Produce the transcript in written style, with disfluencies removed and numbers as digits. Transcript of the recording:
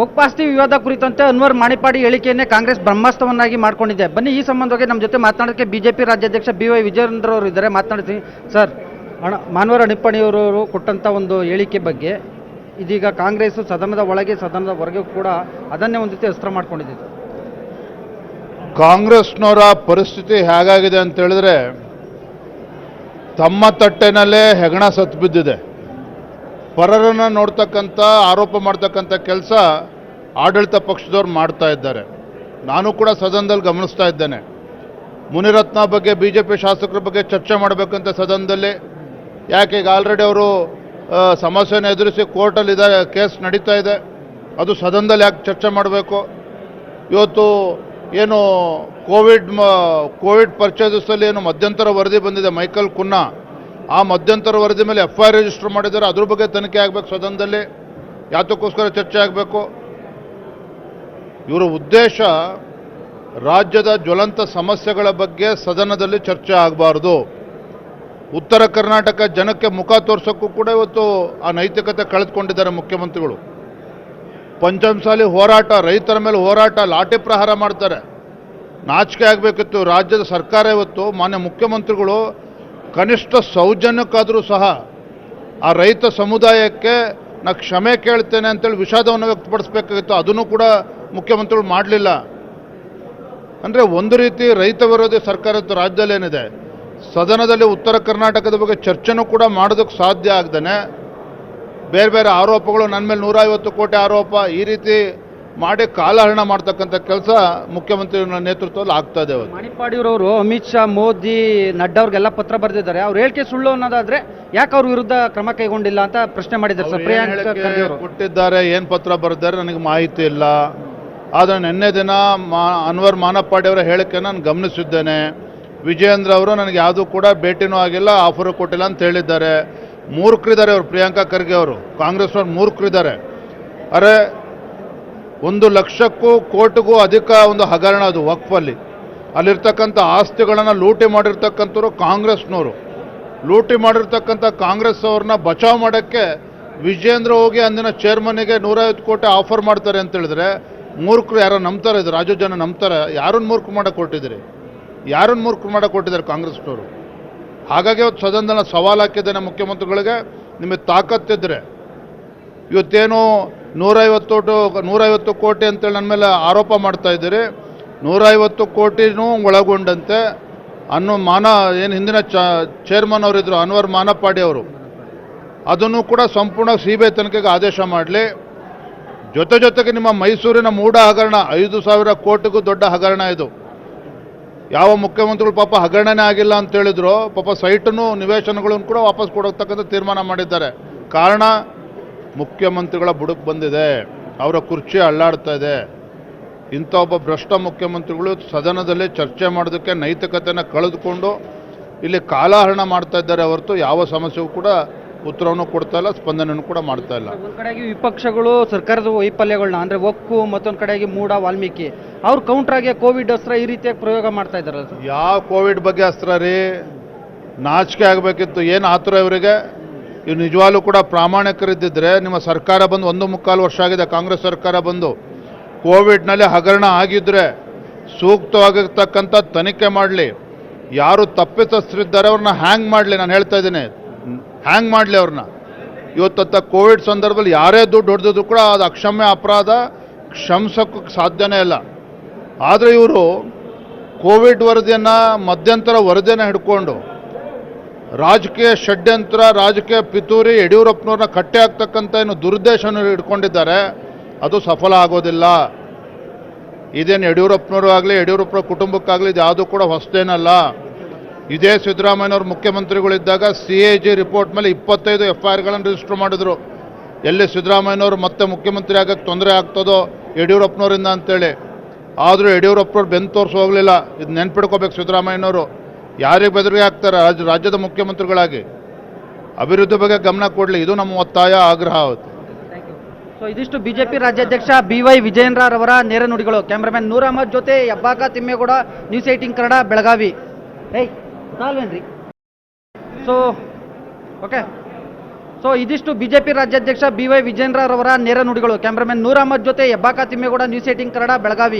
ಒಕ್ಪಾಸ್ತಿ ವಿವಾದ ಕುರಿತಂತೆ ಅನ್ವರ್ ಮಾಣಿಪಾಡಿ ಹೇಳಿಕೆಯನ್ನೇ ಕಾಂಗ್ರೆಸ್ ಬ್ರಹ್ಮಾಸ್ತ್ರವನ್ನಾಗಿ ಮಾಡಿಕೊಂಡಿದೆ. ಬನ್ನಿ ಈ ಸಂಬಂಧವಾಗಿ ನಮ್ಮ ಜೊತೆ ಮಾತನಾಡೋಕ್ಕೆ ಬಿಜೆಪಿ ರಾಜ್ಯಾಧ್ಯಕ್ಷ BY ವಿಜಯೇಂದ್ರ ಅವರು ಇದ್ದಾರೆ, ಮಾತನಾಡ್ತೀನಿ. ಸರ್, ಮಾನ್ವರ ನಿಪ್ಪಣಿಯವರವರು ಕೊಟ್ಟಂಥ ಒಂದು ಹೇಳಿಕೆ ಬಗ್ಗೆ ಇದೀಗ ಕಾಂಗ್ರೆಸ್ ಸದನದ ಒಳಗೆ ಸದನದ ಹೊರಗೆ ಕೂಡ ಅದನ್ನೇ ಒಂದು ರೀತಿ ಅಸ್ತ್ರ ಮಾಡ್ಕೊಂಡಿದೆ. ಕಾಂಗ್ರೆಸ್ನವರ ಪರಿಸ್ಥಿತಿ ಹೇಗಾಗಿದೆ ಅಂತ ಹೇಳಿದ್ರೆ, ತಮ್ಮ ತಟ್ಟೆನಲ್ಲೇ ಹೆಗಣ ಸತ್ತು ಬಿದ್ದಿದೆ. ಪರರನ್ನು ನೋಡ್ತಕ್ಕಂಥ ಆರೋಪ ಮಾಡ್ತಕ್ಕಂಥ ಕೆಲಸ ಆಡಳಿತ ಪಕ್ಷದವ್ರು ಮಾಡ್ತಾ ಇದ್ದಾರೆ. ನಾನು ಕೂಡ ಸದನದಲ್ಲಿ ಗಮನಿಸ್ತಾ ಇದ್ದೇನೆ. ಮುನಿರತ್ನ ಬಗ್ಗೆ, BJP ಶಾಸಕರ ಬಗ್ಗೆ ಚರ್ಚೆ ಮಾಡಬೇಕಂತ ಸದನದಲ್ಲಿ, ಯಾಕೆ ಈಗ ಆಲ್ರೆಡಿ ಅವರು ಸಮಸ್ಯೆಯನ್ನು ಎದುರಿಸಿ ಕೋರ್ಟಲ್ಲಿ ಇದ್ದಾರೆ, ಕೇಸ್ ನಡೀತಾ ಇದೆ, ಅದು ಸದನದಲ್ಲಿ ಯಾಕೆ ಚರ್ಚೆ ಮಾಡಬೇಕು? ಇವತ್ತು ಏನು ಕೋವಿಡ್ ಪರ್ಚೇಸಲ್ಲಿ ಏನು ಮಧ್ಯಂತರ ವರದಿ ಬಂದಿದೆ ಮೈಕಲ್ ಕುನ್ನಾ, ಆ ಮಧ್ಯಂತರ ವರದಿ ಮೇಲೆ FIR ರಿಜಿಸ್ಟರ್ ಮಾಡಿದ್ದಾರೆ, ಅದ್ರ ಬಗ್ಗೆ ತನಿಖೆ ಆಗಬೇಕು ಸದನದಲ್ಲಿ, ಯಾತಕ್ಕೋಸ್ಕರ ಚರ್ಚೆ ಆಗಬೇಕು? ಇವರ ಉದ್ದೇಶ ರಾಜ್ಯದ ಜ್ವಲಂತ ಸಮಸ್ಯೆಗಳ ಬಗ್ಗೆ ಸದನದಲ್ಲಿ ಚರ್ಚೆ ಆಗಬಾರ್ದು. ಉತ್ತರ ಕರ್ನಾಟಕ ಜನಕ್ಕೆ ಮುಖ ತೋರ್ಸೋಕ್ಕೂ ಕೂಡ ಇವತ್ತು ಆ ನೈತಿಕತೆ ಕಳೆದುಕೊಂಡಿದ್ದಾರೆ ಮುಖ್ಯಮಂತ್ರಿಗಳು. ಪಂಚಮಸಾಲಿ ಹೋರಾಟ, ರೈತರ ಮೇಲೆ ಹೋರಾಟ, ಲಾಠಿ ಪ್ರಹಾರ ಮಾಡ್ತಾರೆ. ನಾಚಿಕೆ ಆಗಬೇಕಿತ್ತು ರಾಜ್ಯದ ಸರ್ಕಾರ. ಇವತ್ತು ಮಾನ್ಯ ಮುಖ್ಯಮಂತ್ರಿಗಳು ಕನಿಷ್ಠ ಸೌಜನ್ಯಕ್ಕಾದರೂ ಸಹ ಆ ರೈತ ಸಮುದಾಯಕ್ಕೆ ನಾ ಕ್ಷಮೆ ಕೇಳ್ತೇನೆ ಅಂತೇಳಿ ವಿಷಾದವನ್ನು ವ್ಯಕ್ತಪಡಿಸಬೇಕಾಗಿತ್ತು. ಅದನ್ನು ಕೂಡ ಮುಖ್ಯಮಂತ್ರಿಗಳು ಮಾಡಲಿಲ್ಲ. ಅಂದರೆ ಒಂದು ರೀತಿ ರೈತ ವಿರೋಧಿ ಸರ್ಕಾರದ ರಾಜ್ಯದಲ್ಲಿ ಏನಿದೆ, ಸದನದಲ್ಲಿ ಉತ್ತರ ಕರ್ನಾಟಕದ ಬಗ್ಗೆ ಚರ್ಚೆನೂ ಕೂಡ ಮಾಡೋದಕ್ಕೆ ಸಾಧ್ಯ ಆಗದೇನೆ ಬೇರೆ ಬೇರೆ ಆರೋಪಗಳು, ನನ್ನ ಮೇಲೆ 150 ಕೋಟಿ ಆರೋಪ, ಈ ರೀತಿ ಮಾಡಿ ಕಾಲಹರಣ ಮಾಡ್ತಕ್ಕಂಥ ಕೆಲಸ ಮುಖ್ಯಮಂತ್ರಿ ನೇತೃತ್ವದಲ್ಲಿ ಆಗ್ತಾ ಇದೆ. ಮಾಣಿಪಾಡಿಯವರು ಅಮಿತ್ ಶಾ, ಮೋದಿ, ನಡ್ಡಾ ಅವ್ರಿಗೆಲ್ಲ ಪತ್ರ ಬರೆದಿದ್ದಾರೆ. ಅವ್ರ ಹೇಳಿಕೆ ಸುಳ್ಳು ಅನ್ನೋದಾದ್ರೆ ಯಾಕೆ ಅವ್ರ ವಿರುದ್ಧ ಕ್ರಮ ಕೈಗೊಂಡಿಲ್ಲ ಅಂತ ಪ್ರಶ್ನೆ ಮಾಡಿದ್ದಾರೆ ಸರ್. ಪ್ರಿಯಾಂಕಾ ಖರ್ಗೆ ಅವರು ಕೊಟ್ಟಿದ್ದಾರೆ, ಏನು ಪತ್ರ ಬರೆದಿದ್ದಾರೆ ನನಗೆ ಮಾಹಿತಿ ಇಲ್ಲ. ಆದರೆ ನಿನ್ನೆ ದಿನ ಅನ್ವರ್ ಮಾನಪ್ಪಾಡಿ ಅವರ ಹೇಳಿಕೆ ನಾನು ಗಮನಿಸಿದ್ದೇನೆ. ವಿಜಯೇಂದ್ರ ಅವರು ನನಗೆ ಯಾವುದೂ ಕೂಡ ಭೇಟಿನೂ ಆಗಿಲ್ಲ, ಆಫರು ಕೊಟ್ಟಿಲ್ಲ ಅಂತ ಹೇಳಿದ್ದಾರೆ. ಮೂರ್ಖರಿದ್ದಾರೆ ಅವರು, ಪ್ರಿಯಾಂಕಾ ಖರ್ಗೆ ಅವರು, ಕಾಂಗ್ರೆಸ್ನವ್ರು ಮೂರ್ಖರಿದ್ದಾರೆ. ಅರೆ 1 ಲಕ್ಷಕ್ಕೂ ಕೋಟಿಗೂ ಅಧಿಕ ಒಂದು ಹಗರಣ ಅದು ವಕ್ಫಲ್ಲಿ. ಅಲ್ಲಿರ್ತಕ್ಕಂಥ ಆಸ್ತಿಗಳನ್ನು ಲೂಟಿ ಮಾಡಿರ್ತಕ್ಕಂಥವ್ರು ಕಾಂಗ್ರೆಸ್ನವರು. ಲೂಟಿ ಮಾಡಿರ್ತಕ್ಕಂಥ ಕಾಂಗ್ರೆಸ್ ಅವ್ರನ್ನ ಬಚಾವ್ ಮಾಡೋಕ್ಕೆ ವಿಜಯೇಂದ್ರ ಹೋಗಿ ಅಂದಿನ ಚೇರ್ಮನ್ನಿಗೆ 150 ಕೋಟಿ ಆಫರ್ ಮಾಡ್ತಾರೆ ಅಂತ ಹೇಳಿದ್ರೆ ಮೂರ್ಖರು ಯಾರೋ ನಂಬ್ತಾರೆ? ಇದು ರಾಜ್ಯ ಜನ ನಂಬ್ತಾರೆ? ಯಾರನ್ನು ಮೂರ್ಖ ಮಾಡಕ್ಕೆ ಕೊಟ್ಟಿದ್ದೀರಿ? ಯಾರನ್ನು ಮೂರ್ಖ ಮಾಡಕ್ಕೆ ಕೊಟ್ಟಿದ್ದಾರೆ ಕಾಂಗ್ರೆಸ್ನವರು? ಹಾಗಾಗಿ ಇವತ್ತು ಸದನದಲ್ಲಿ ಸವಾಲು ಹಾಕಿದ್ದೇನೆ ಮುಖ್ಯಮಂತ್ರಿಗಳಿಗೆ, ನಿಮಗೆ ತಾಕತ್ತಿದ್ರೆ ಇವತ್ತೇನು 150 ಕೋಟಿ ಅಂತೇಳಿ ನನ್ನ ಮೇಲೆ ಆರೋಪ ಮಾಡ್ತಾ ಇದ್ದೀರಿ. 150 ಕೋಟಿನೂ ಒಳಗೊಂಡಂತೆ ಏನು ಹಿಂದಿನ ಚೇರ್ಮನ್ ಅವರಿದ್ದರು ಅನ್ವರ್ ಮಾನಪ್ಪಾಡಿ ಅವರು, ಅದನ್ನು ಕೂಡ ಸಂಪೂರ್ಣ CBI ತನಿಖೆಗೆ ಆದೇಶ ಮಾಡಲಿ. ಜೊತೆಗೆ ನಿಮ್ಮ ಮೈಸೂರಿನ ಮೂಢ ಹಗರಣ 5,000 ಕೋಟಿಗೂ ದೊಡ್ಡ ಹಗರಣ ಇದು. ಯಾವ ಮುಖ್ಯಮಂತ್ರಿಗಳು ಪಾಪ ಹಗರಣನೇ ಆಗಿಲ್ಲ ಅಂತ ಹೇಳಿದ್ರು, ಪಾಪ ಸೈಟನ್ನು ನಿವೇಶನಗಳನ್ನು ಕೂಡ ವಾಪಸ್ ಕೊಡತಕ್ಕಂಥ ತೀರ್ಮಾನ ಮಾಡಿದ್ದಾರೆ. ಕಾರಣ ಮುಖ್ಯಮಂತ್ರಿಗಳ ಬುಡಕ್ಕೆ ಬಂದಿದೆ, ಅವರ ಕುರ್ಚಿ ಅಳ್ಳಾಡ್ತಾ ಇದೆ. ಇಂಥ ಒಬ್ಬ ಭ್ರಷ್ಟ ಮುಖ್ಯಮಂತ್ರಿಗಳು ಸದನದಲ್ಲಿ ಚರ್ಚೆ ಮಾಡೋದಕ್ಕೆ ನೈತಿಕತೆಯನ್ನು ಕಳೆದುಕೊಂಡು ಇಲ್ಲಿ ಕಾಲಹರಣ ಮಾಡ್ತಾ ಇದ್ದಾರೆ ಹೊರತು ಯಾವ ಸಮಸ್ಯೆಗೂ ಕೂಡ ಉತ್ತರವನ್ನು ಕೊಡ್ತಾ ಇಲ್ಲ, ಸ್ಪಂದನೆಯನ್ನು ಕೂಡ ಮಾಡ್ತಾ ಇಲ್ಲ. ಒಂದು ಕಡೆಗೆ ವಿಪಕ್ಷಗಳು ಸರ್ಕಾರದ ವೈಫಲ್ಯಗಳನ್ನ, ಅಂದರೆ ಒಕ್ಕು, ಮತ್ತೊಂದು ಕಡೆಗೆ ಮೂಡ, ವಾಲ್ಮೀಕಿ ಅವ್ರು ಕೌಂಟ್ರಾಗಿ ಕೋವಿಡ್ ಅಸ್ತ್ರ ಈ ರೀತಿಯಾಗಿ ಪ್ರಯೋಗ ಮಾಡ್ತಾ ಇದ್ದಾರಲ್ಲ ಸರ್. ಯಾವ ಕೋವಿಡ್ ಬಗ್ಗೆ ಅಸ್ತ್ರ ರೀ? ನಾಚಿಕೆ ಆಗಬೇಕಿತ್ತು. ಏನು ಆತುರ ಇವರಿಗೆ? ಇವು ನಿಜವಾಗ್ಲೂ ಕೂಡ ಪ್ರಾಮಾಣಿಕರಿದ್ದಿದ್ರೆ ನಿಮ್ಮ ಸರ್ಕಾರ ಬಂದು 1.25 ವರ್ಷ ಆಗಿದೆ, ಕಾಂಗ್ರೆಸ್ ಸರ್ಕಾರ ಬಂದು. ಕೋವಿಡ್ನಲ್ಲಿ ಹಗರಣ ಆಗಿದ್ದರೆ ಸೂಕ್ತವಾಗಿರ್ತಕ್ಕಂಥ ತನಿಖೆ ಮಾಡಲಿ. ಯಾರು ತಪ್ಪಿತಸ್ಥರಿದ್ದಾರೆ ಅವ್ರನ್ನ ಹ್ಯಾಂಗ್ ಮಾಡಲಿ. ನಾನು ಹೇಳ್ತಾ ಇದ್ದೀನಿ, ಹ್ಯಾಂಗ್ ಮಾಡಲಿ ಅವ್ರನ್ನ. ಇವತ್ತ ಕೋವಿಡ್ ಸಂದರ್ಭದಲ್ಲಿ ಯಾರೇ ದುಡ್ಡು ಹೊಡೆದಿದ್ರು ಕೂಡ ಅದು ಅಕ್ಷಮ್ಯ ಅಪರಾಧ, ಕ್ಷಮಿಸೋಕ್ಕೆ ಸಾಧ್ಯನೇ ಇಲ್ಲ. ಆದರೆ ಇವರು ಕೋವಿಡ್ ವರದಿಯನ್ನು, ಮಧ್ಯಂತರ ವರದಿಯನ್ನು ಹಿಡ್ಕೊಂಡು ರಾಜಕೀಯ ಷಡ್ಯಂತ್ರ, ರಾಜಕೀಯ ಪಿತೂರಿ, ಯಡಿಯೂರಪ್ಪನವ್ರನ್ನ ಕಟ್ಟೆ ಹಾಕ್ತಕ್ಕಂಥ ಏನು ದುರುದ್ದೇಶವನ್ನು ಹಿಡ್ಕೊಂಡಿದ್ದಾರೆ, ಅದು ಸಫಲ ಆಗೋದಿಲ್ಲ. ಇದೇನು ಯಡಿಯೂರಪ್ಪನವರು ಆಗಲಿ, ಯಡಿಯೂರಪ್ಪನ ಕುಟುಂಬಕ್ಕಾಗಲಿ ಇದು ಯಾವುದೂ ಕೂಡ ಹೊಸದೇನಲ್ಲ. ಇದೇ ಸಿದ್ದರಾಮಯ್ಯನವ್ರು ಮುಖ್ಯಮಂತ್ರಿಗಳಿದ್ದಾಗ CAG ರಿಪೋರ್ಟ್ ಮೇಲೆ 25 FIRಗಳನ್ನು ರಿಜಿಸ್ಟರ್ ಮಾಡಿದ್ರು. ಎಲ್ಲಿ ಸಿದ್ದರಾಮಯ್ಯನವರು ಮತ್ತೆ ಮುಖ್ಯಮಂತ್ರಿ ಆಗೋಕ್ಕೆ ತೊಂದರೆ ಆಗ್ತದೋ ಯಡಿಯೂರಪ್ಪನವರಿಂದ ಅಂತೇಳಿ. ಆದರೂ ಯಡಿಯೂರಪ್ಪನವ್ರು ಬೆನ್ನು ತೋರಿಸಿ ಹೋಗಲಿಲ್ಲ. ಇದು ನೆನ್ಪಿಡ್ಕೋಬೇಕು ಸಿದ್ದರಾಮಯ್ಯನವರು. ಯಾರಿಗೆ ಬೆದರಿಗೆ ಆಗ್ತಾರೆ ರಾಜ್ಯದ ಮುಖ್ಯಮಂತ್ರಿಗಳಾಗಿ? ಅಭಿವೃದ್ಧಿ ಬಗ್ಗೆ ಗಮನ ಕೊಡಲಿ, ಇದು ನಮ್ಮ ಒತ್ತಾಯ, ಆಗ್ರಹ ಆಗುತ್ತೆ. ಸೊ ಇದಿಷ್ಟು ಬಿಜೆಪಿ ರಾಜ್ಯಾಧ್ಯಕ್ಷ BY ವಿಜಯೇಂದ್ರ ಅವರ ನೇರ ನುಡಿಗಳು. ಕ್ಯಾಮ್ರಾಮನ್ ನೂರ್ ಅಹಮದ್ ಜೊತೆ Hebbaka Thimmegowda, news 18 Kannada, Belagavi. So okay. So ಇದಿಷ್ಟು ಬಿಜೆಪಿ ರಾಜ್ಯಾಧ್ಯಕ್ಷ BY ವಿಜೇಂದ್ರ ಅವರ ನೇರ ನುಡಿಗಳು. ಕ್ಯಾಮ್ರಾಮನ್ ನೂರ್ ಅಹಮದ್ ಜೊತೆ ಹೆಬ್ಬಾಕ ತಿಮ್ಮೇಗೌಡ, ನ್ಯೂಸ್ 18 ಕನ್ನಡ, ಬೆಳಗಾವಿ.